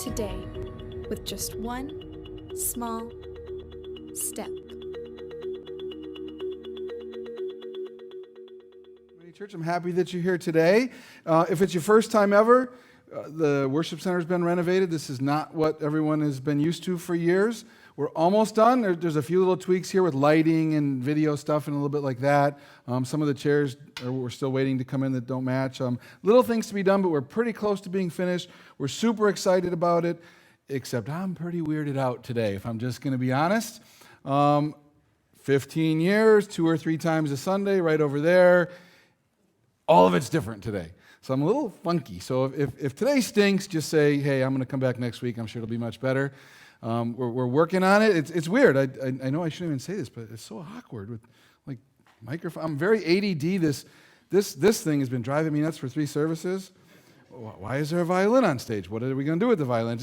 today with just one small step. Church, I'm happy that you're here today. If it's your first time ever, the worship center has been renovated. This is not what everyone has been used to for years. We're almost done. There's a few little tweaks here with lighting and video stuff and a little bit like that. Some of the chairs we're still waiting to come in that don't match. Little things to be done, but we're pretty close to being finished. We're super excited about it, except I'm pretty weirded out today, if I'm just going to be honest. 15 years, 2 or 3 times a Sunday, right over there. All of it's different today. So I'm a little funky. So if today stinks, just say, hey, I'm going to come back next week. I'm sure it'll be much better. We're working on it. It's weird. I know I shouldn't even say this, but it's so awkward with like microphone. I'm very ADD. This thing has been driving me nuts for 3 services. Why is there a violin on stage? What are we going to do with the violin?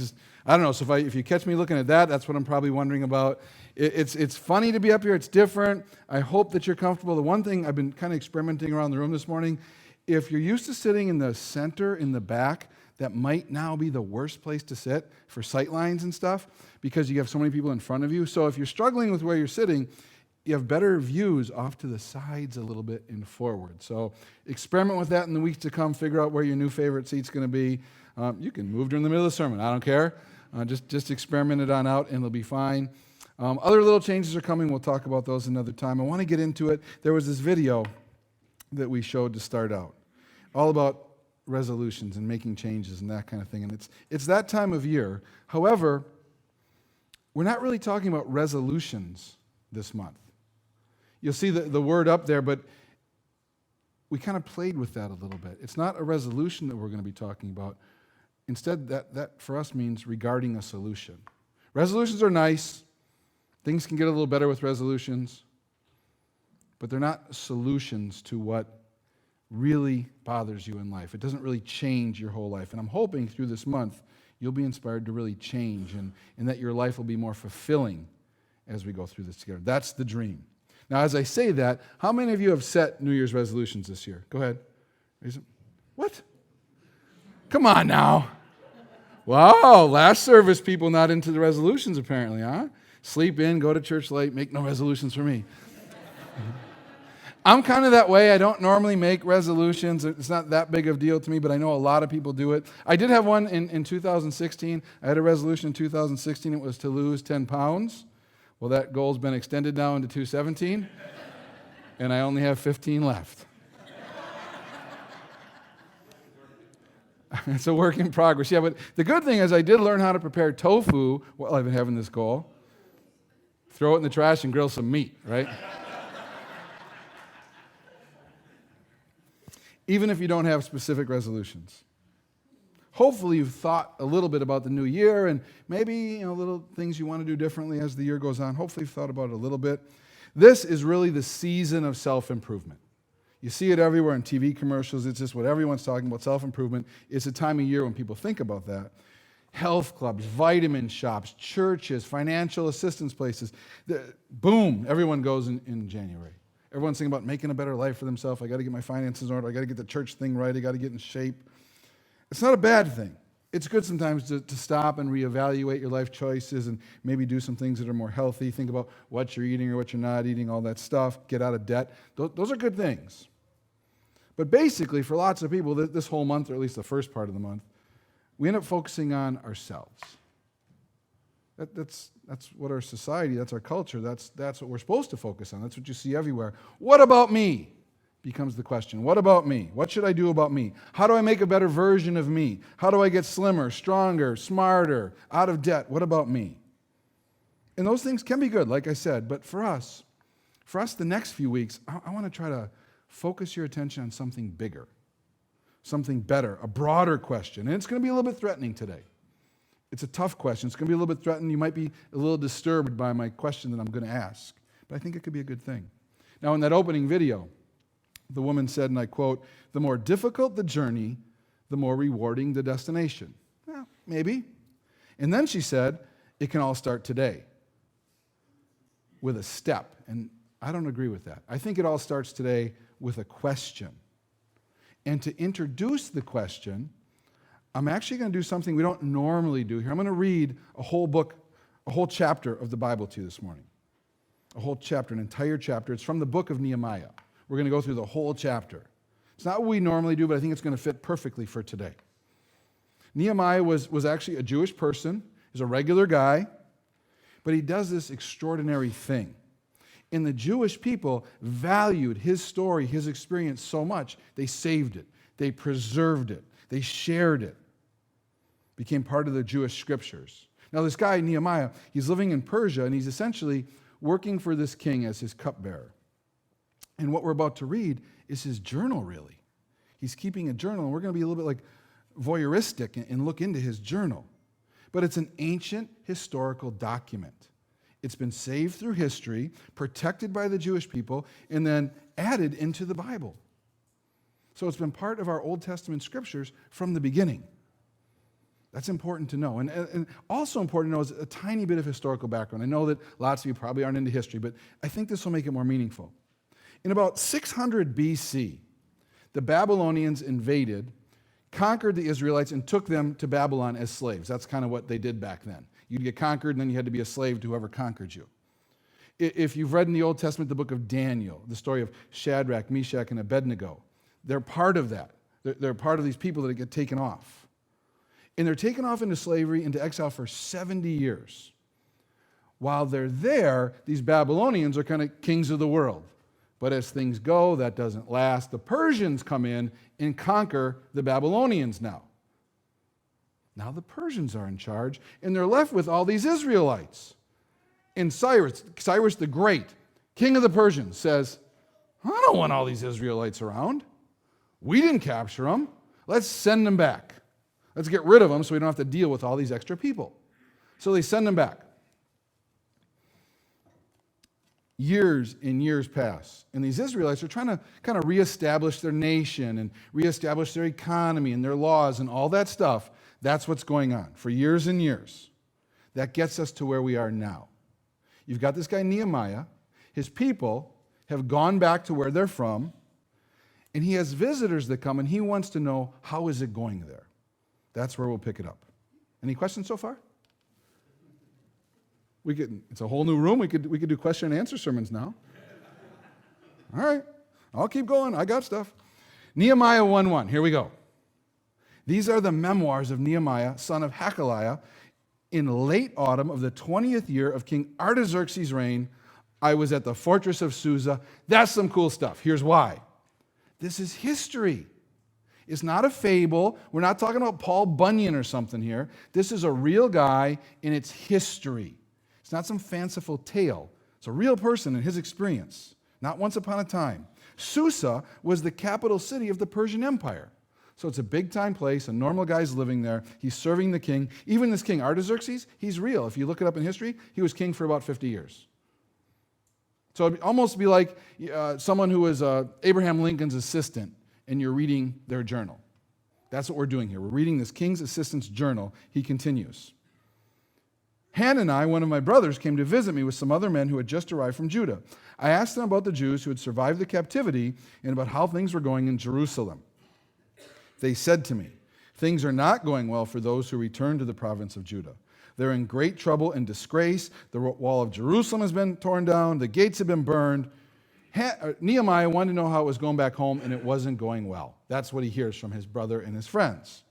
I don't know. So if you catch me looking at that, that's what I'm probably wondering about. It's funny to be up here. It's different. I hope that you're comfortable. The one thing I've been kind of experimenting around the room this morning, if you're used to sitting in the center, in the back, that might now be the worst place to sit for sight lines and stuff because you have so many people in front of you. So if you're struggling with where you're sitting, you have better views off to the sides a little bit and forward. So experiment with that in the weeks to come. Figure out where your new favorite seat's going to be. You can move during the middle of the sermon. I don't care. Just experiment it on out and it'll be fine. Other little changes are coming. We'll talk about those another time. I want to get into it. There was this video that we showed to start out, all about resolutions and making changes and that kind of thing. And it's that time of year. However, we're not really talking about resolutions this month. You'll see the word up there, but we kind of played with that a little bit. It's not a resolution that we're going to be talking about. Instead, that for us means regarding a solution. Resolutions are nice. Things can get a little better with resolutions, but they're not solutions to what really bothers you in life. It doesn't really change your whole life. And I'm hoping through this month, you'll be inspired to really change and that your life will be more fulfilling as we go through this together. That's the dream. Now, as I say that, how many of you have set New Year's resolutions this year? Go ahead. What? Come on now. Wow, last service people not into the resolutions apparently, huh? Sleep in, go to church late, make no resolutions for me. I'm kind of that way. I don't normally make resolutions. It's not that big of a deal to me, but I know a lot of people do it. I did have one in 2016. I had a resolution in 2016. It was to lose 10 pounds. Well, that goal's been extended now into 2017, and I only have 15 left. It's a work in progress. Yeah, but the good thing is I did learn how to prepare tofu while I've been having this goal. Throw it in the trash and grill some meat, right? Even if you don't have specific resolutions. Hopefully you've thought a little bit about the new year and maybe little things you want to do differently as the year goes on. Hopefully you've thought about it a little bit. This is really the season of self-improvement. You see it everywhere in TV commercials. It's just what everyone's talking about, self-improvement. It's a time of year when people think about that. Health clubs, vitamin shops, churches, financial assistance places. Boom, everyone goes in January. Everyone's thinking about making a better life for themselves. I got to get my finances in order. I got to get the church thing right. I got to get in shape. It's not a bad thing. It's good sometimes to stop and reevaluate your life choices and maybe do some things that are more healthy. Think about what you're eating or what you're not eating, all that stuff. Get out of debt. Those are good things. But basically, for lots of people, this whole month, or at least the first part of the month, we end up focusing on ourselves. That's what our society, that's our culture, that's what we're supposed to focus on. That's what you see everywhere. What about me? Becomes the question. What about me? What should I do about me? How do I make a better version of me? How do I get slimmer, stronger, smarter, out of debt? What about me? And those things can be good, like I said, but for us the next few weeks, I want to try to focus your attention on something bigger, something better, a broader question. And it's going to be a little bit threatening today. It's a tough question. It's going to be a little bit threatening. You might be a little disturbed by my question that I'm going to ask, but I think it could be a good thing. Now, in that opening video, the woman said, and I quote, "The more difficult the journey, the more rewarding the destination." Well, maybe. And then she said, it can all start today with a step. And I don't agree with that. I think it all starts today with a question. And to introduce the question, I'm actually going to do something we don't normally do here. I'm going to read a whole book, a whole chapter of the Bible to you this morning. A whole chapter, an entire chapter. It's from the book of Nehemiah. We're going to go through the whole chapter. It's not what we normally do, but I think it's going to fit perfectly for today. Nehemiah was actually a Jewish person. He's a regular guy, but he does this extraordinary thing. And the Jewish people valued his story, his experience so much, they saved it. They preserved it. They shared it. Became part of the Jewish scriptures. Now this guy, Nehemiah, he's living in Persia, and he's essentially working for this king as his cupbearer. And what we're about to read is his journal, really. He's keeping a journal, and we're going to be a little bit like voyeuristic and look into his journal. But it's an ancient historical document. It's been saved through history, protected by the Jewish people, and then added into the Bible. So it's been part of our Old Testament scriptures from the beginning. That's important to know. And also important to know is a tiny bit of historical background. I know that lots of you probably aren't into history, but I think this will make it more meaningful. In about 600 BC, the Babylonians invaded, conquered the Israelites, and took them to Babylon as slaves. That's kind of what they did back then. You'd get conquered, and then you had to be a slave to whoever conquered you. If you've read in the Old Testament the book of Daniel, the story of Shadrach, Meshach, and Abednego, they're part of that. They're part of these people that get taken off. And they're taken off into slavery, into exile for 70 years. While they're there, these Babylonians are kind of kings of the world. But as things go, that doesn't last. The Persians come in and conquer the Babylonians now. Now the Persians are in charge, and they're left with all these Israelites. And Cyrus the Great, king of the Persians, says, I don't want all these Israelites around. We didn't capture them. Let's send them back. Let's get rid of them so we don't have to deal with all these extra people. So they send them back. Years and years pass, and these Israelites are trying to kind of reestablish their nation and reestablish their economy and their laws and all that stuff. That's what's going on for years and years. That gets us to where we are now. You've got this guy Nehemiah. His people have gone back to where they're from, and he has visitors that come, and he wants to know, how is it going there? That's where we'll pick it up. Any questions so far? It's a whole new room. We could do question and answer sermons now. All right, I'll keep going. I got stuff. Nehemiah 1:1. Here we go. These are the memoirs of Nehemiah, son of Hakaliah. In late autumn of the 20th year of King Artaxerxes' reign, I was at the fortress of Susa. That's some cool stuff. Here's why. This is history. It's not a fable. We're not talking about Paul Bunyan or something here. This is a real guy, and it's history. It's not some fanciful tale. It's a real person and his experience, not once upon a time. Susa was the capital city of the Persian Empire. So it's a big-time place. A normal guy's living there. He's serving the king. Even this king, Artaxerxes, he's real. If you look it up in history, he was king for about 50 years. So it'd almost be like someone who was Abraham Lincoln's assistant, and you're reading their journal. That's what we're doing here. We're reading this king's assistant's journal. He continues. Hanani, one of my brothers, came to visit me with some other men who had just arrived from Judah. I asked them about the Jews who had survived the captivity and about how things were going in Jerusalem. They said to me, things are not going well for those who return to the province of Judah. They're in great trouble and disgrace. The wall of Jerusalem has been torn down. The gates have been burned. Nehemiah wanted to know how it was going back home, and it wasn't going well. That's what he hears from his brother and his friends.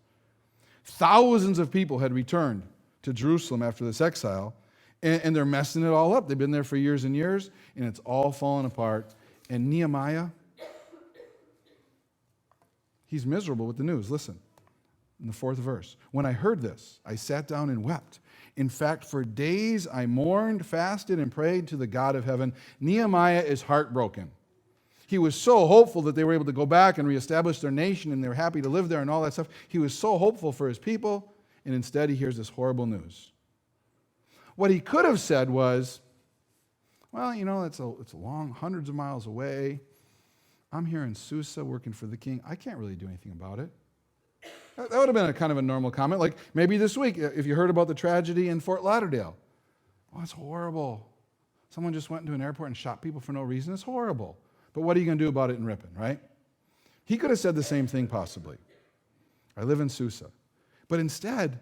Thousands of people had returned to Jerusalem after this exile, and they're messing it all up. They've been there for years and years, and it's all falling apart. And Nehemiah, he's miserable with the news. Listen, in the 4th verse. When I heard this, I sat down and wept. In fact, for days I mourned, fasted, and prayed to the God of heaven. Nehemiah is heartbroken. He was so hopeful that they were able to go back and reestablish their nation, and they were happy to live there and all that stuff. He was so hopeful for his people, and instead he hears this horrible news. What he could have said was, well, it's a long, hundreds of miles away. I'm here in Susa working for the king. I can't really do anything about it. That would have been a kind of a normal comment. Like maybe this week, if you heard about the tragedy in Fort Lauderdale. Oh, it's horrible. Someone just went into an airport and shot people for no reason. It's horrible. But what are you going to do about it in Ripon, right? He could have said the same thing possibly. I live in Susa. But instead,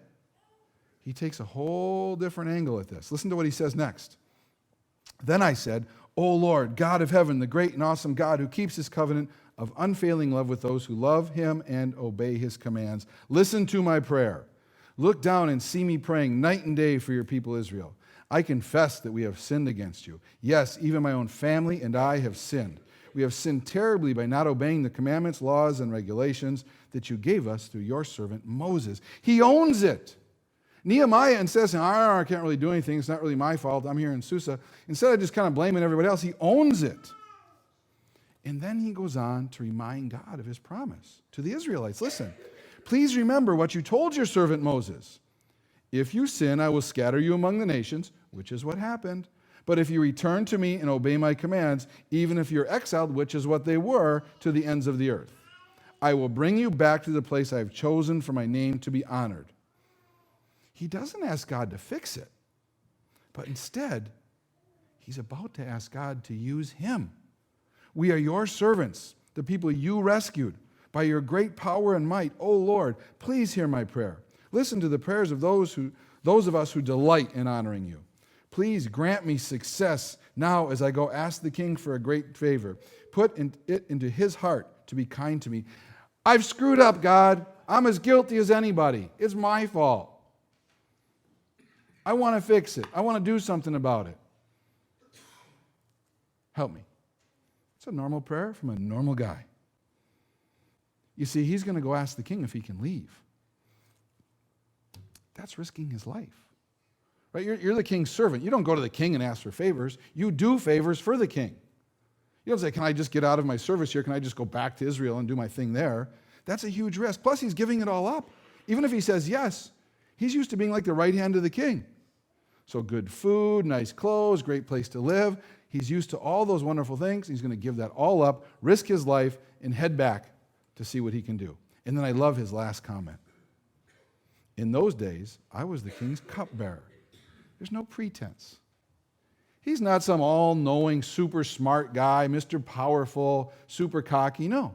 he takes a whole different angle at this. Listen to what he says next. Then I said, O Lord, God of heaven, the great and awesome God who keeps his covenant of unfailing love with those who love him and obey his commands, listen to my prayer. Look down and see me praying night and day for your people Israel. I confess that we have sinned against you. Yes, even my own family and I have sinned. We have sinned terribly by not obeying the commandments, laws, and regulations that you gave us through your servant Moses. He owns it. Nehemiah, instead of saying, I can't really do anything, it's not really my fault, I'm here in Susa, instead of just kind of blaming everybody else, he owns it. And then he goes on to remind God of his promise to the Israelites. Listen, please remember what you told your servant Moses. If you sin, I will scatter you among the nations, which is what happened. But if you return to me and obey my commands, even if you're exiled, which is what they were, to the ends of the earth, I will bring you back to the place I have chosen for my name to be honored. He doesn't ask God to fix it, but instead, he's about to ask God to use him. We are your servants, the people you rescued. By your great power and might, O Lord, please hear my prayer. Listen to the prayers of those of us who delight in honoring you. Please grant me success now as I go ask the king for a great favor. Put it into his heart to be kind to me. I've screwed up, God. I'm as guilty as anybody. It's my fault. I want to fix it. I want to do something about it. Help me. It's a normal prayer from a normal guy. You see, he's going to go ask the king if he can leave. That's risking his life. Right? You're the king's servant. You don't go to the king and ask for favors. You do favors for the king. You don't say, can I just get out of my service here? Can I just go back to Israel and do my thing there? That's a huge risk. Plus, he's giving it all up. Even if he says yes, he's used to being like the right hand of the king. So good food, nice clothes, great place to live. He's used to all those wonderful things. He's going to give that all up, risk his life, and head back to see what he can do. And then I love his last comment. In those days, I was the king's cupbearer. There's no pretense. He's not some all-knowing, super smart guy, Mr. Powerful, super cocky. No,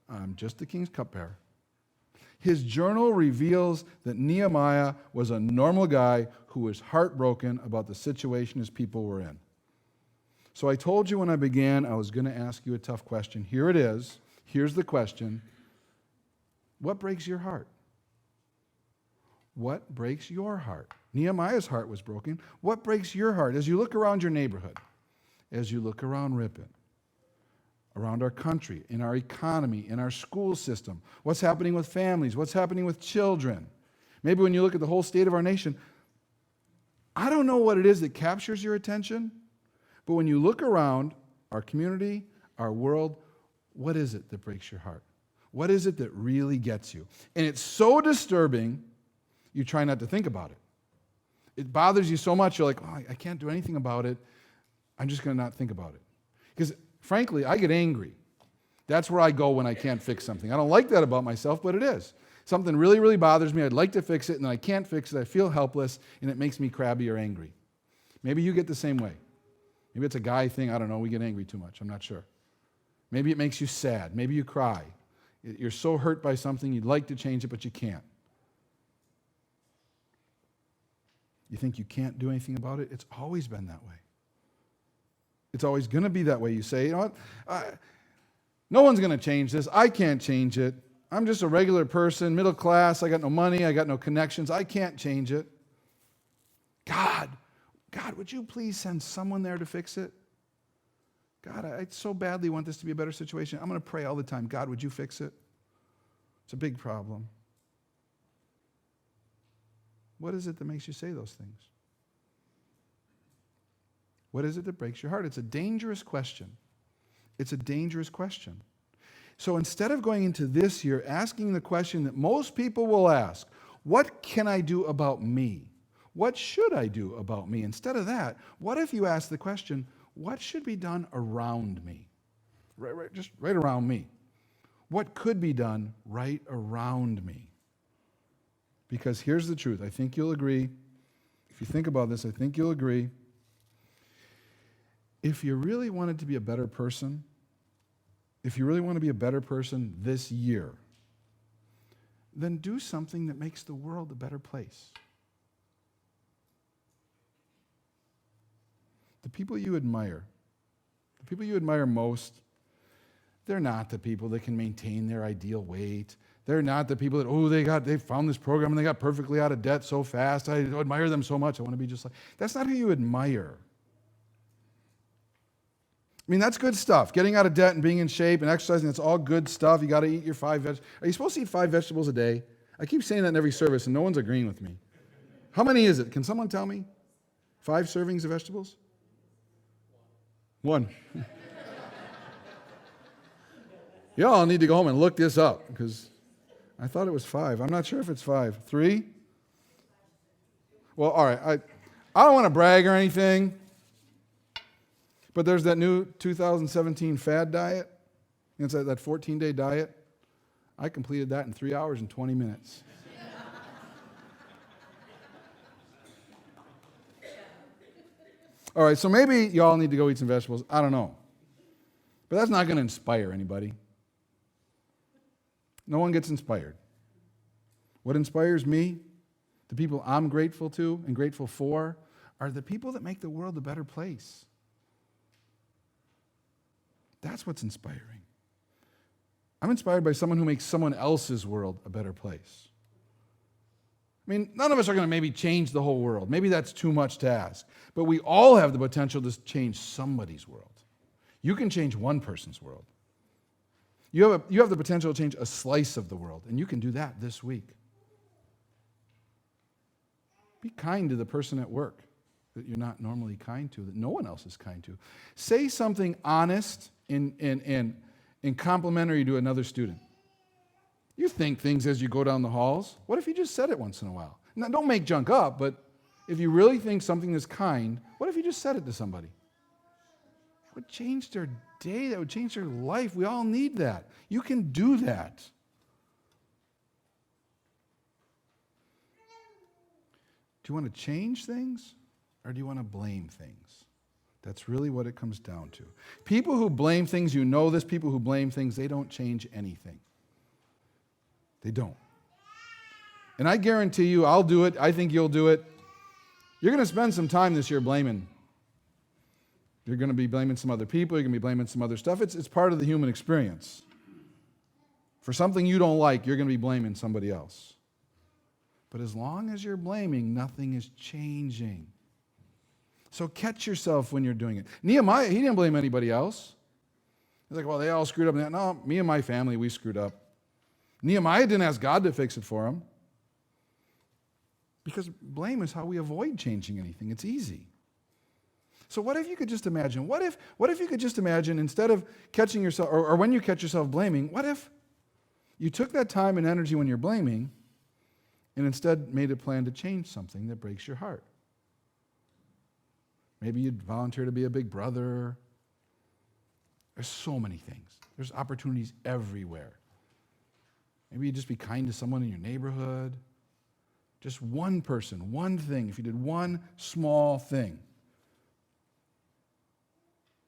I'm just the king's cupbearer. His journal reveals that Nehemiah was a normal guy who was heartbroken about the situation his people were in. So I told you when I began I was going to ask you a tough question. Here it is. Here's the question. What breaks your heart? What breaks your heart? Nehemiah's heart was broken. What breaks your heart as you look around your neighborhood, as you look around Ripon, around our country, in our economy, in our school system? What's happening with families? What's happening with children? Maybe when you look at the whole state of our nation, I don't know what it is that captures your attention, but when you look around our community, our world, what is it that breaks your heart? What is it that really gets you? And it's so disturbing, you try not to think about it. It bothers you so much, you're like, oh, I can't do anything about it. I'm just going to not think about it. Because frankly, I get angry. That's where I go when I can't fix something. I don't like that about myself, but it is. Something really, really bothers me. I'd like to fix it, and I can't fix it. I feel helpless, and it makes me crabby or angry. Maybe you get the same way. Maybe it's a guy thing. I don't know. We get angry too much. I'm not sure. Maybe it makes you sad. Maybe you cry. You're so hurt by something, you'd like to change it, but you can't. You think you can't do anything about it? It's always been that way. It's always going to be that way. You say, you know what? No one's going to change this. I can't change it. I'm just a regular person, middle class. I got no money. I got no connections. I can't change it. God, would you please send someone there to fix it? God, I so badly want this to be a better situation. I'm going to pray all the time. God, would you fix it? It's a big problem. What is it that makes you say those things? What is it that breaks your heart? It's a dangerous question. It's a dangerous question. So instead of going into this year asking the question that most people will ask, what can I do about me? What should I do about me? Instead of that, what if you ask the question, what should be done around me? Just right around me. What could be done right around me? Because here's the truth. I think you'll agree. If you think about this, I think you'll agree. If you really wanted to be a better person, if you really want to be a better person this year, then do something that makes the world a better place. The people you admire most, they're not the people that can maintain their ideal weight. They're not the people that, they found this program and they got perfectly out of debt so fast. I admire them so much. I want to be just like. That's not who you admire. I mean, that's good stuff. Getting out of debt and being in shape and exercising, that's all good stuff. You got to eat your 5 vegetables. Are you supposed to eat 5 vegetables a day? I keep saying that in every service and no one's agreeing with me. How many is it? Can someone tell me? 5 servings of vegetables? 1. Y'all need to go home and look this up because I thought it was 5. I'm not sure if it's 5. 3? Well, all right. I don't want to brag or anything, but there's that new 2017 fad diet. It's that 14-day diet. I completed that in 3 hours and 20 minutes. All right, so maybe y'all need to go eat some vegetables. I don't know. But that's not going to inspire anybody. No one gets inspired. What inspires me, the people I'm grateful to and grateful for, are the people that make the world a better place. That's what's inspiring. I'm inspired by someone who makes someone else's world a better place. I mean, none of us are going to maybe change the whole world. Maybe that's too much to ask. But we all have the potential to change somebody's world. You can change one person's world. You have the potential to change a slice of the world, and you can do that this week. Be kind to the person at work that you're not normally kind to, that no one else is kind to. Say something honest and complimentary to another student. You think things as you go down the halls. What if you just said it once in a while? Now, don't make junk up, but if you really think something is kind, what if you just said it to somebody? That would change their day. That would change their life. We all need that. You can do that. Do you want to change things or do you want to blame things? That's really what it comes down to. People who blame things, you know this, people who blame things, they don't change anything. They don't. And I guarantee you, I'll do it. I think you'll do it. You're going to spend some time this year blaming. You're going to be blaming some other people. You're going to be blaming some other stuff. It's part of the human experience. For something you don't like, you're going to be blaming somebody else. But as long as you're blaming, nothing is changing. So catch yourself when you're doing it. Nehemiah, he didn't blame anybody else. He's like, well, they all screwed up. No, me and my family, we screwed up. Nehemiah didn't ask God to fix it for him. Because blame is how we avoid changing anything. It's easy. So what if you could just imagine, what if you could just imagine, instead of catching yourself, or when you catch yourself blaming, what if you took that time and energy when you're blaming and instead made a plan to change something that breaks your heart? Maybe you'd volunteer to be a big brother. There's so many things. There's opportunities everywhere. Maybe you'd just be kind to someone in your neighborhood. Just one person, one thing. If you did one small thing,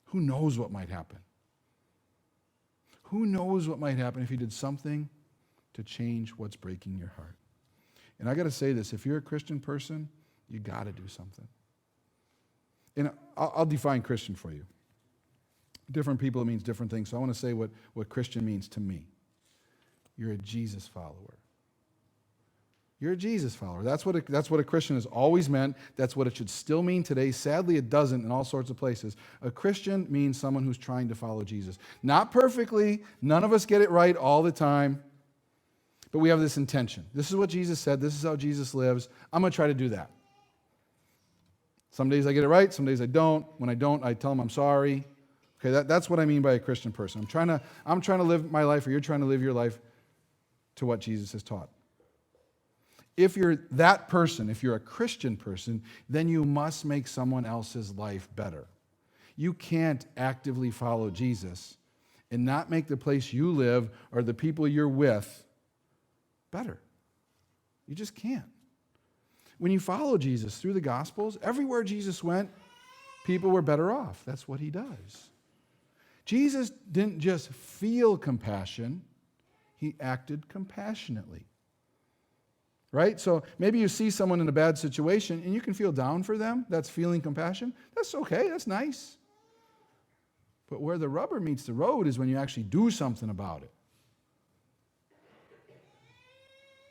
who knows what might happen? Who knows what might happen if you did something to change what's breaking your heart? And I got to say this, if you're a Christian person, you got to do something. And I'll define Christian for you. Different people, it means different things. So I want to say what Christian means to me. You're a Jesus follower. You're a Jesus follower. That's what a Christian has always meant. That's what it should still mean today. Sadly, it doesn't in all sorts of places. A Christian means someone who's trying to follow Jesus. Not perfectly. None of us get it right all the time. But we have this intention. This is what Jesus said. This is how Jesus lives. I'm going to try to do that. Some days I get it right. Some days I don't. When I don't, I tell them I'm sorry. Okay, that's what I mean by a Christian person. I'm trying to live my life, or you're trying to live your life to what Jesus has taught. If you're that person, if you're a Christian person, then you must make someone else's life better. You can't actively follow Jesus and not make the place you live or the people you're with better. You just can't. When you follow Jesus through the Gospels, everywhere Jesus went, people were better off. That's what he does. Jesus didn't just feel compassion, he acted compassionately. right? So maybe you see someone in a bad situation and you can feel down for them. That's feeling compassion. That's okay. That's nice. But where the rubber meets the road is when you actually do something about it.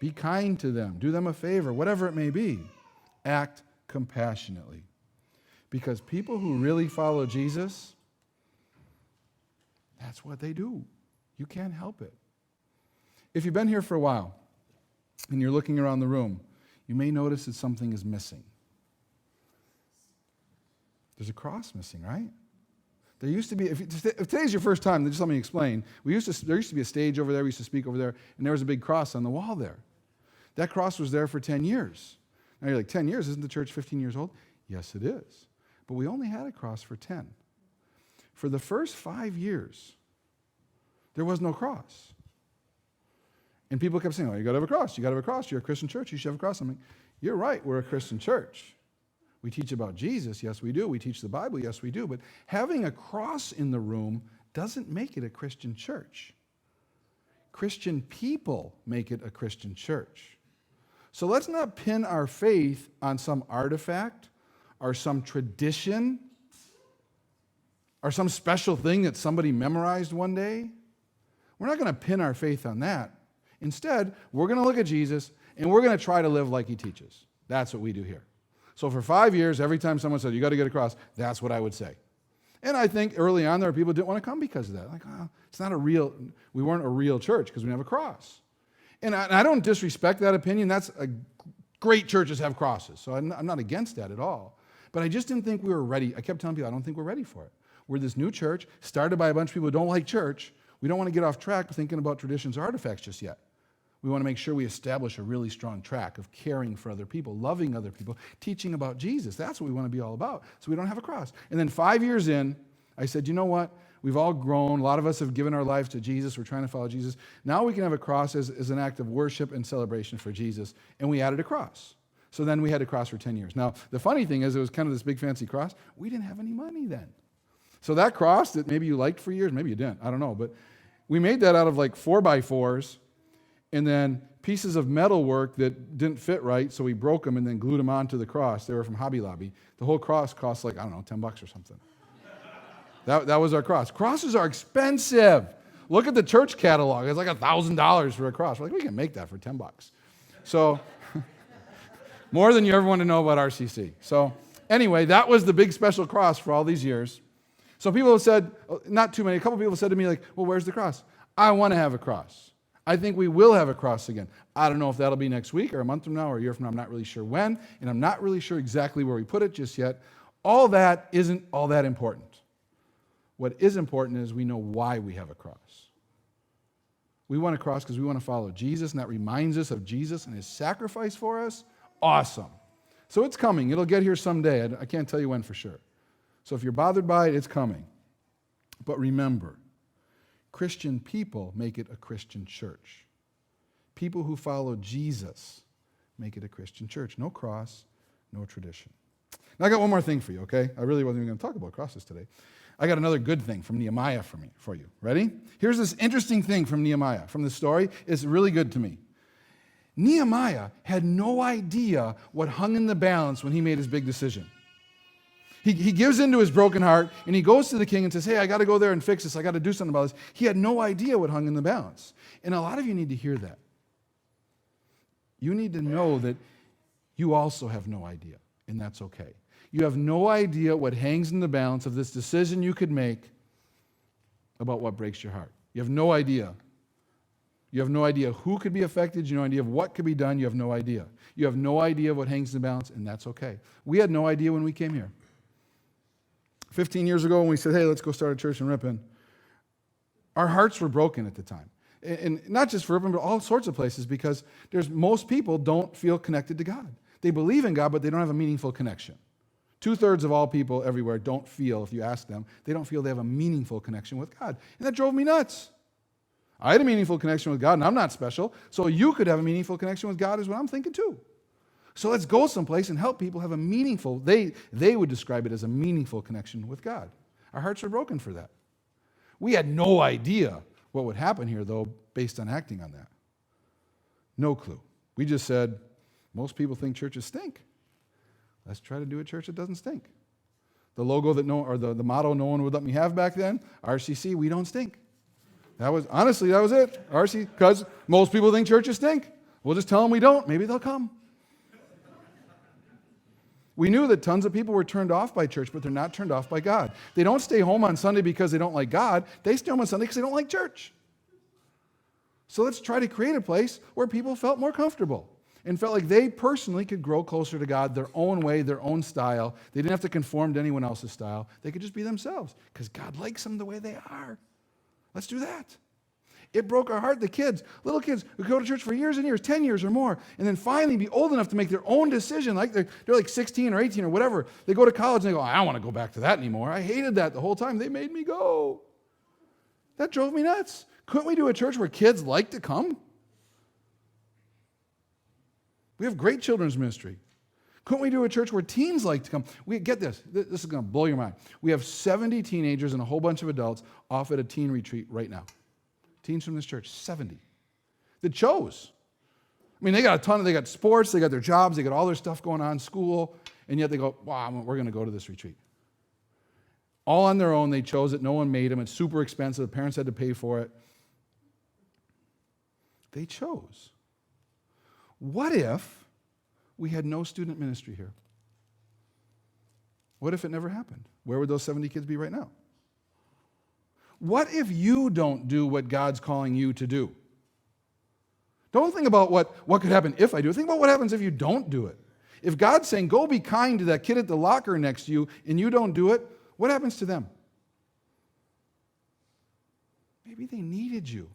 Be kind to them. Do them a favor, whatever it may be. Act compassionately. Because people who really follow Jesus, that's what they do. You can't help it. If you've been here for a while and you're looking around the room, you may notice that something is missing. There's a cross missing, right? There used to be, if today's your first time, just let me explain. There used to be a stage over there, we used to speak over there, and there was a big cross on the wall there. That cross was there for 10 years. Now you're like, 10 years? Isn't the church 15 years old? Yes, it is. But we only had a cross for 10. For the first 5 years, there was no cross. And people kept saying, oh, you got to have a cross. You got to have a cross. You're a Christian church. You should have a cross. I'm like, you're right. We're a Christian church. We teach about Jesus. Yes, we do. We teach the Bible. Yes, we do. But having a cross in the room doesn't make it a Christian church. Christian people make it a Christian church. So let's not pin our faith on some artifact or some tradition or some special thing that somebody memorized one day. We're not going to pin our faith on that. Instead, we're going to look at Jesus and we're going to try to live like he teaches. That's what we do here. So for 5 years, every time someone said, you got to get across, that's what I would say. And I think early on there were people who didn't want to come because of that. Like, oh, we weren't a real church because we didn't have a cross. And I don't disrespect that opinion. Great churches have crosses. So I'm not against that at all. But I just didn't think we were ready. I kept telling people, I don't think we're ready for it. We're this new church, started by a bunch of people who don't like church. We don't want to get off track thinking about traditions or artifacts just yet. We want to make sure we establish a really strong track of caring for other people, loving other people, teaching about Jesus. That's what we want to be all about. So we don't have a cross. And then 5 years in, I said, you know what? We've all grown. A lot of us have given our lives to Jesus. We're trying to follow Jesus. Now we can have a cross as an act of worship and celebration for Jesus. And we added a cross. So then we had a cross for 10 years. Now, the funny thing is it was kind of this big fancy cross. We didn't have any money then. So that cross that maybe you liked for years, maybe you didn't, I don't know. But we made that out of like 4x4s and then pieces of metal work that didn't fit right. So we broke them and then glued them onto the cross. They were from Hobby Lobby. The whole cross cost like, I don't know, $10 or something. That was our cross. Crosses are expensive. Look at the church catalog. It's like $1,000 for a cross. We're like, we can make that for $10. So more than you ever want to know about RCC. So anyway, that was the big special cross for all these years. So people have said, not too many, a couple people said to me like, well, where's the cross? I want to have a cross. I think we will have a cross again. I don't know if that'll be next week or a month from now or a year from now. I'm not really sure when, and I'm not really sure exactly where we put it just yet. All that isn't all that important. What is important is we know why we have a cross. We want a cross because we want to follow Jesus, and that reminds us of Jesus and his sacrifice for us. Awesome. So it's coming. It'll get here someday. I can't tell you when for sure. So if you're bothered by it, it's coming. But remember, Christian people make it a Christian church. People who follow Jesus make it a Christian church. No cross, no tradition. Now I got one more thing for you, okay? I really wasn't even going to talk about crosses today. I got another good thing from Nehemiah for you. Ready? Here's this interesting thing from Nehemiah, from the story. It's really good to me. Nehemiah had no idea what hung in the balance when he made his big decision. He gives into his broken heart, and he goes to the king and says, hey, I got to go there and fix this. I got to do something about this. He had no idea what hung in the balance. And a lot of you need to hear that. You need to know that you also have no idea, and that's okay. You have no idea what hangs in the balance of this decision you could make about what breaks your heart. You have no idea. You have no idea who could be affected. You have no idea of what could be done. You have no idea. You have no idea what hangs in the balance, and that's okay. We had no idea when we came here. 15 years ago when we said, hey, let's go start a church in Ripon, our hearts were broken at the time. And not just for Ripon, but all sorts of places, because most people don't feel connected to God. They believe in God, but they don't have a meaningful connection. 2/3 of all people everywhere don't feel, if you ask them, they don't feel they have a meaningful connection with God. And that drove me nuts. I had a meaningful connection with God, and I'm not special, so you could have a meaningful connection with God is what I'm thinking too. So let's go someplace and help people have a meaningful, they would describe it as a meaningful connection with God. Our hearts are broken for that. We had no idea what would happen here, though, based on acting on that. No clue. We just said, Most people think churches stink. Let's try to do a church that doesn't stink. The logo the motto no one would let me have back then, RCC, we don't stink. That was it. RC, because most people think churches stink. We'll just tell them we don't. Maybe they'll come. We knew that tons of people were turned off by church, but they're not turned off by God. They don't stay home on Sunday because they don't like God. They stay home on Sunday because they don't like church. So let's try to create a place where people felt more comfortable and felt like they personally could grow closer to God their own way, their own style. They didn't have to conform to anyone else's style. They could just be themselves because God likes them the way they are. Let's do that. It broke our heart. The kids, little kids who go to church for years and years, 10 years or more, and then finally be old enough to make their own decision. Like they're like 16 or 18 or whatever. They go to college and they go, I don't want to go back to that anymore. I hated that the whole time. They made me go. That drove me nuts. Couldn't we do a church where kids like to come? We have great children's ministry. Couldn't we do a church where teens like to come? Get this. This is going to blow your mind. We have 70 teenagers and a whole bunch of adults off at a teen retreat right now. Teens from this church, 70. That chose. I mean, they got they got sports, they got their jobs, they got all their stuff going on, school, and yet they go, wow, we're going to go to this retreat. All on their own, they chose it. No one made them. It's super expensive. The parents had to pay for it. They chose. What if we had no student ministry here? What if it never happened? Where would those 70 kids be right now? What if you don't do what God's calling you to do? Don't think about what could happen if I do it. Think about what happens if you don't do it. If God's saying, go be kind to that kid at the locker next to you, and you don't do it, what happens to them? Maybe they needed you.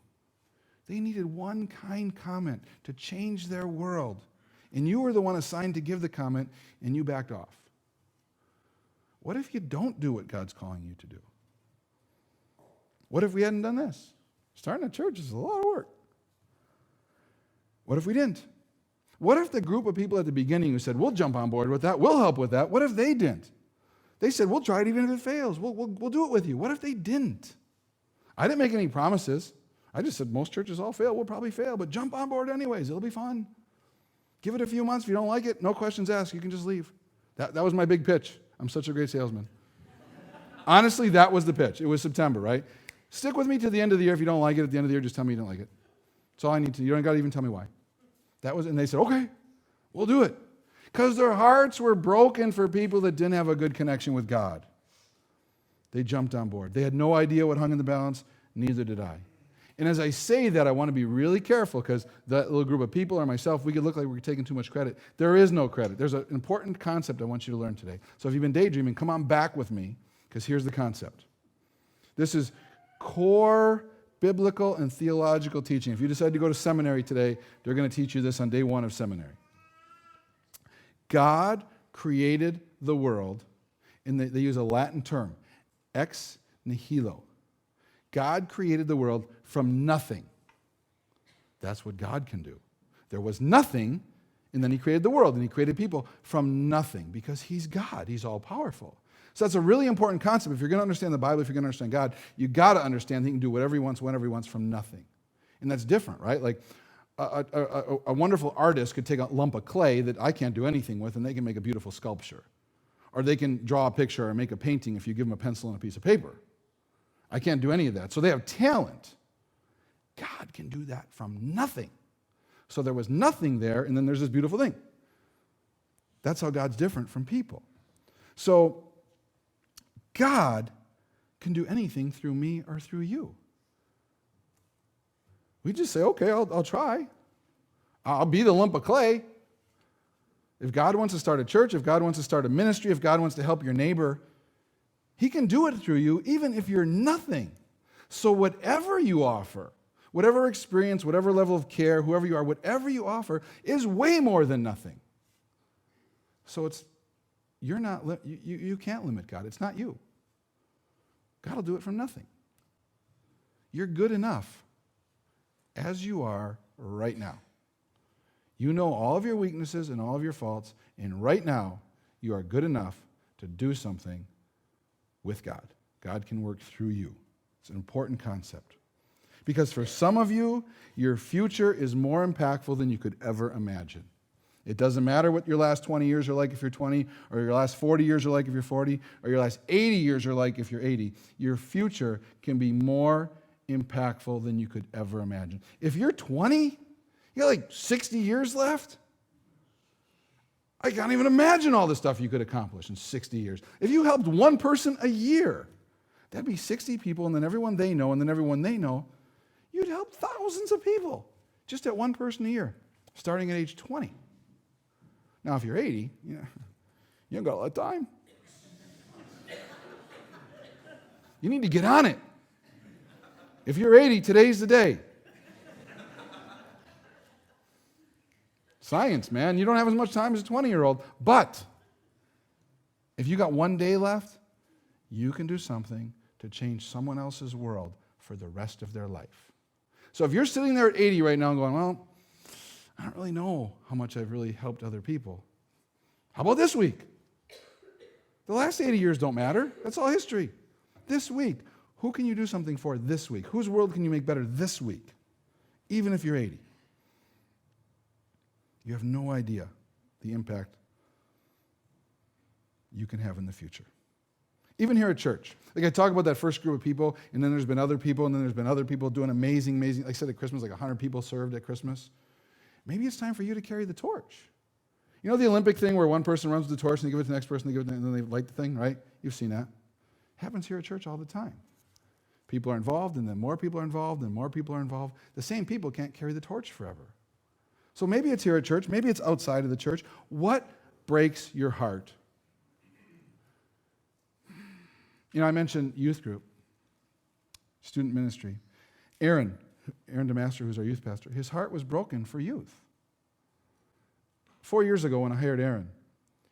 They needed one kind comment to change their world. And you were the one assigned to give the comment, and you backed off. What if you don't do what God's calling you to do? What if we hadn't done this? Starting a church is a lot of work. What if we didn't? What if the group of people at the beginning who said, we'll jump on board with that, we'll help with that, what if they didn't? They said, we'll try it even if it fails. We'll do it with you. What if they didn't? I didn't make any promises. I just said, most churches all fail. We'll probably fail, but jump on board anyways. It'll be fun. Give it a few months. If you don't like it, no questions asked. You can just leave. That was my big pitch. I'm such a great salesman. Honestly, that was the pitch. It was September, right? Stick with me to the end of the year. If you don't like it at the end of the year, just tell me you don't like it. That's all I need to. You don't got to even tell me why. And they said, okay, we'll do it. Because their hearts were broken for people that didn't have a good connection with God. They jumped on board. They had no idea what hung in the balance. Neither did I. And as I say that, I want to be really careful because that little group of people or myself, we could look like we're taking too much credit. There is no credit. There's an important concept I want you to learn today. So if you've been daydreaming, come on back with me because here's the concept. This is core biblical and theological teaching. If you decide to go to seminary today, they're going to teach you this on day one of seminary. God created the world, and they use a Latin term, ex nihilo. God created the world from nothing. That's what God can do. There was nothing, and then he created the world, and he created people from nothing because he's God. He's all-powerful. So that's a really important concept. If you're going to understand the Bible, if you're going to understand God, you got to understand he can do whatever he wants, whenever he wants, from nothing. And that's different, right? Like a wonderful artist could take a lump of clay that I can't do anything with, and they can make a beautiful sculpture. Or they can draw a picture or make a painting if you give them a pencil and a piece of paper. I can't do any of that. So they have talent. God can do that from nothing. So there was nothing there, and then there's this beautiful thing. That's how God's different from people. So God can do anything through me or through you. We just say, okay, I'll try. I'll be the lump of clay. If God wants to start a church, if God wants to start a ministry, if God wants to help your neighbor, he can do it through you even if you're nothing. So whatever you offer, whatever experience, whatever level of care, whoever you are, whatever you offer is way more than nothing. So you can't limit God. It's not you. God will do it from nothing. You're good enough as you are right now. You know all of your weaknesses and all of your faults, and right now you are good enough to do something with God. God can work through you. It's an important concept. Because for some of you, your future is more impactful than you could ever imagine. It doesn't matter what your last 20 years are like if you're 20, or your last 40 years are like if you're 40, or your last 80 years are like if you're 80. Your future can be more impactful than you could ever imagine. If you're 20, you got like 60 years left. I can't even imagine all the stuff you could accomplish in 60 years. If you helped one person a year, that'd be 60 people, and then everyone they know, and then everyone they know. You'd help thousands of people just at one person a year, starting at age 20. Now, if you're 80, you don't got a lot of time. You need to get on it. If you're 80, today's the day. Science, man. You don't have as much time as a 20-year-old. But if you got one day left, you can do something to change someone else's world for the rest of their life. So if you're sitting there at 80 right now and going, well, I don't really know how much I've really helped other people. How about this week? The last 80 years don't matter. That's all history. This week, who can you do something for this week? Whose world can you make better this week? Even if you're 80. You have no idea the impact you can have in the future. Even here at church. Like I talk about that first group of people, and then there's been other people, and then there's been other people doing amazing, like I said at Christmas, like 100 people served at Christmas. Maybe it's time for you to carry the torch. You know the Olympic thing where one person runs with the torch and they give it to the next person, and then they light the thing, right? You've seen that. It happens here at church all the time. People are involved, and then more people are involved, and more people are involved. The same people can't carry the torch forever. So maybe it's here at church, maybe it's outside of the church. What breaks your heart? You know, I mentioned youth group, student ministry. Aaron DeMaster, who's our youth pastor, his heart was broken for youth. 4 years ago when I hired Aaron,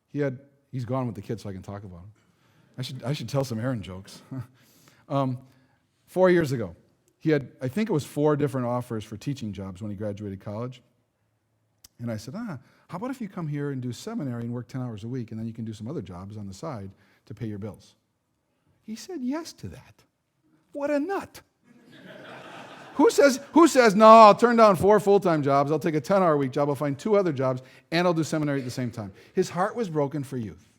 he's gone with the kids so I can talk about him. I should tell some Aaron jokes. 4 years ago, he had, I think it was 4 different offers for teaching jobs when he graduated college. And I said, how about if you come here and do seminary and work 10 hours a week, and then you can do some other jobs on the side to pay your bills? He said yes to that. What a nut. Who says, no, I'll turn down 4 full-time jobs, I'll take a 10-hour-a-week job, I'll find 2 other jobs, and I'll do seminary at the same time. His heart was broken for youth.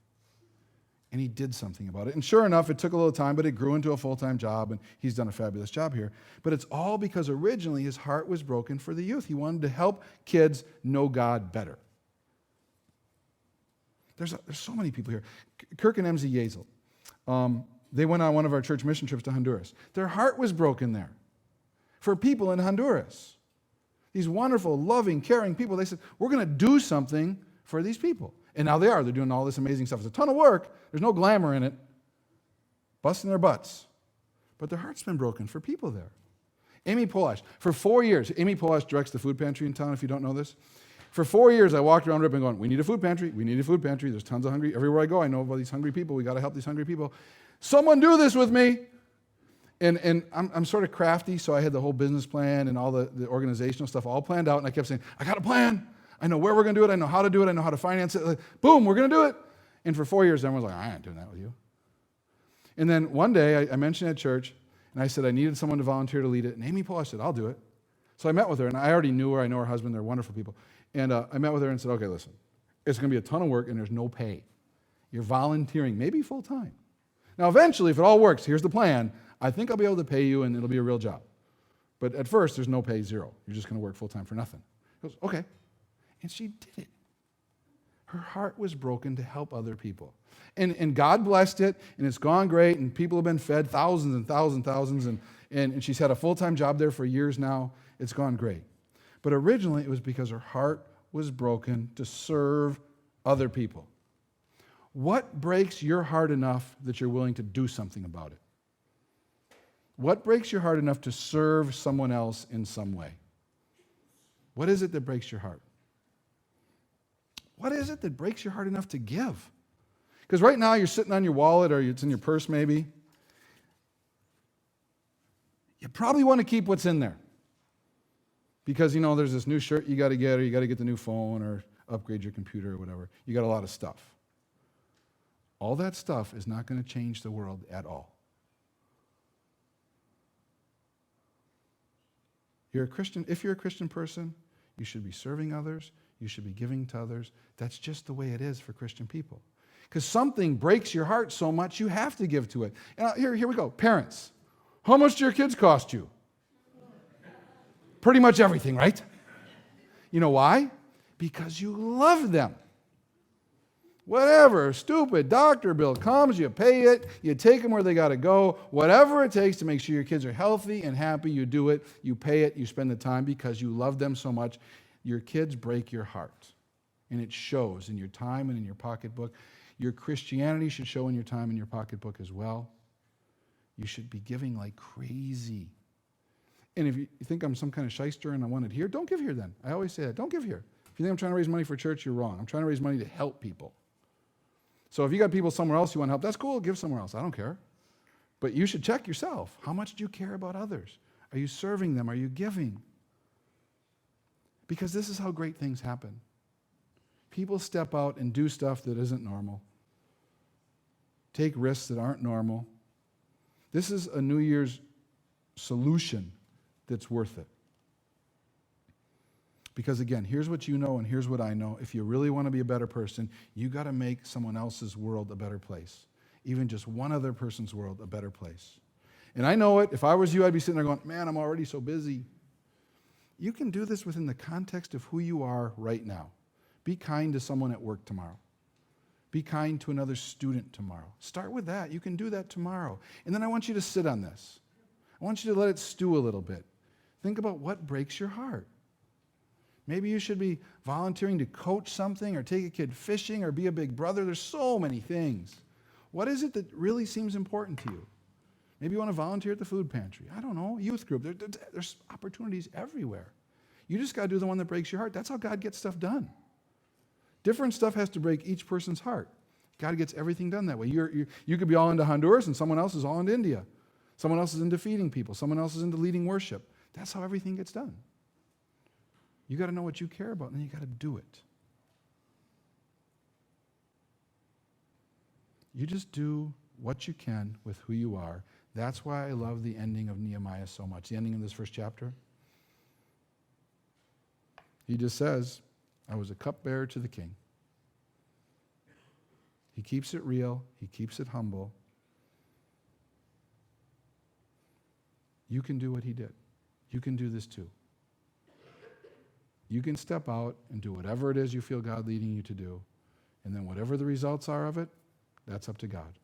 And he did something about it. And sure enough, it took a little time, but it grew into a full-time job, and he's done a fabulous job here. But it's all because originally his heart was broken for the youth. He wanted to help kids know God better. There's so many people here. Kirk and MZ Yazel, they went on one of our church mission trips to Honduras. Their heart was broken there for people in Honduras. These wonderful, loving, caring people. They said, we're going to do something for these people. And now they are. They're doing all this amazing stuff. It's a ton of work. There's no glamour in it. Busting their butts. But their heart's been broken for people there. Amy Polash. For 4 years, Amy Polash directs the food pantry in town, if you don't know this. For 4 years, I walked around Ripon going, we need a food pantry. We need a food pantry. There's tons of hungry. Everywhere I go, I know about these hungry people. We got to help these hungry people. Someone do this with me. And I'm sort of crafty, so I had the whole business plan and all the organizational stuff all planned out. And I kept saying, I got a plan. I know where we're going to do it. I know how to do it. I know how to finance it. Like, boom, we're going to do it. And for 4 years, everyone was like, I ain't doing that with you. And then one day, I mentioned at church, and I said I needed someone to volunteer to lead it. And Amy Polash said, I'll do it. So I met with her, and I already knew her. I know her husband. They're wonderful people. And I met with her and said, okay, listen, it's going to be a ton of work, and there's no pay. You're volunteering, maybe full time. Now, eventually, if it all works, here's the plan. I think I'll be able to pay you, and it'll be a real job. But at first, there's no pay, zero. You're just going to work full time for nothing. She goes, okay. And she did it. Her heart was broken to help other people. And God blessed it, and it's gone great, and people have been fed thousands and thousands, and she's had a full-time job there for years now. It's gone great. But originally, it was because her heart was broken to serve other people. What breaks your heart enough that you're willing to do something about it? What breaks your heart enough to serve someone else in some way? What is it that breaks your heart? What is it that breaks your heart enough to give? Because right now you're sitting on your wallet or it's in your purse maybe. You probably want to keep what's in there. Because, there's this new shirt you got to get, or you got to get the new phone or upgrade your computer or whatever. You got a lot of stuff. All that stuff is not going to change the world at all. You're a Christian. If you're a Christian person, you should be serving others. You should be giving to others. That's just the way it is for Christian people. Because something breaks your heart so much, you have to give to it. And here we go. Parents, how much do your kids cost you? Pretty much everything, right? You know why? Because you love them. Whatever stupid doctor bill comes, you pay it, you take them where they got to go. Whatever it takes to make sure your kids are healthy and happy, you do it, you pay it, you spend the time because you love them so much. Your kids break your heart, and it shows in your time and in your pocketbook. Your Christianity should show in your time and your pocketbook as well. You should be giving like crazy. And if you think I'm some kind of shyster and I want it here, don't give here then. I always say that. Don't give here. If you think I'm trying to raise money for church, you're wrong. I'm trying to raise money to help people. So if you got people somewhere else you want to help, that's cool. Give somewhere else. I don't care. But you should check yourself. How much do you care about others? Are you serving them? Are you giving? Because this is how great things happen. People step out and do stuff that isn't normal. Take risks that aren't normal. This is a New Year's solution that's worth it. Because again, here's what you know and here's what I know. If you really want to be a better person, you got to make someone else's world a better place. Even just one other person's world a better place. And I know it. If I was you, I'd be sitting there going, man, I'm already so busy. You can do this within the context of who you are right now. Be kind to someone at work tomorrow. Be kind to another student tomorrow. Start with that. You can do that tomorrow. And then I want you to sit on this. I want you to let it stew a little bit. Think about what breaks your heart. Maybe you should be volunteering to coach something or take a kid fishing or be a big brother. There's so many things. What is it that really seems important to you? Maybe you want to volunteer at the food pantry. I don't know, youth group. There's opportunities everywhere. You just got to do the one that breaks your heart. That's how God gets stuff done. Different stuff has to break each person's heart. God gets everything done that way. You could be all into Honduras and someone else is all into India. Someone else is into feeding people. Someone else is into leading worship. That's how everything gets done. You got to know what you care about, and then you got to do it. You just do what you can with who you are. That's why I love the ending of Nehemiah so much. The ending of this first chapter. He just says, I was a cupbearer to the king. He keeps it real. He keeps it humble. You can do what he did. You can do this too. You can step out and do whatever it is you feel God leading you to do. And then whatever the results are of it, that's up to God.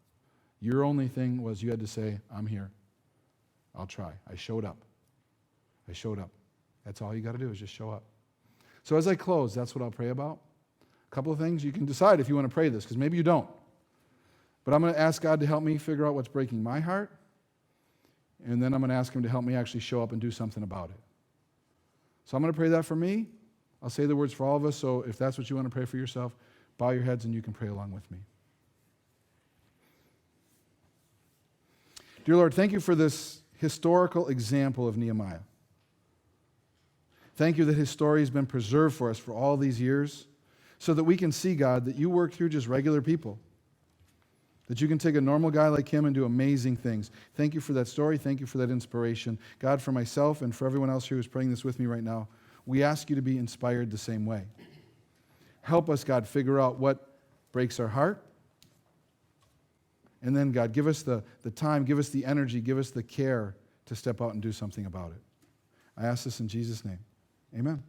Your only thing was you had to say, I'm here. I'll try. I showed up. I showed up. That's all you got to do is just show up. So as I close, that's what I'll pray about. A couple of things. You can decide if you want to pray this, because maybe you don't. But I'm going to ask God to help me figure out what's breaking my heart. And then I'm going to ask him to help me actually show up and do something about it. So I'm going to pray that for me. I'll say the words for all of us, so if that's what you want to pray for yourself, bow your heads and you can pray along with me. Dear Lord, thank you for this historical example of Nehemiah. Thank you that his story has been preserved for us for all these years so that we can see, God, that you work through just regular people. That you can take a normal guy like him and do amazing things. Thank you for that story. Thank you for that inspiration. God, for myself and for everyone else here who's praying this with me right now, we ask you to be inspired the same way. Help us, God, figure out what breaks our heart. And then, God, give us the time, give us the energy, give us the care to step out and do something about it. I ask this in Jesus' name. Amen.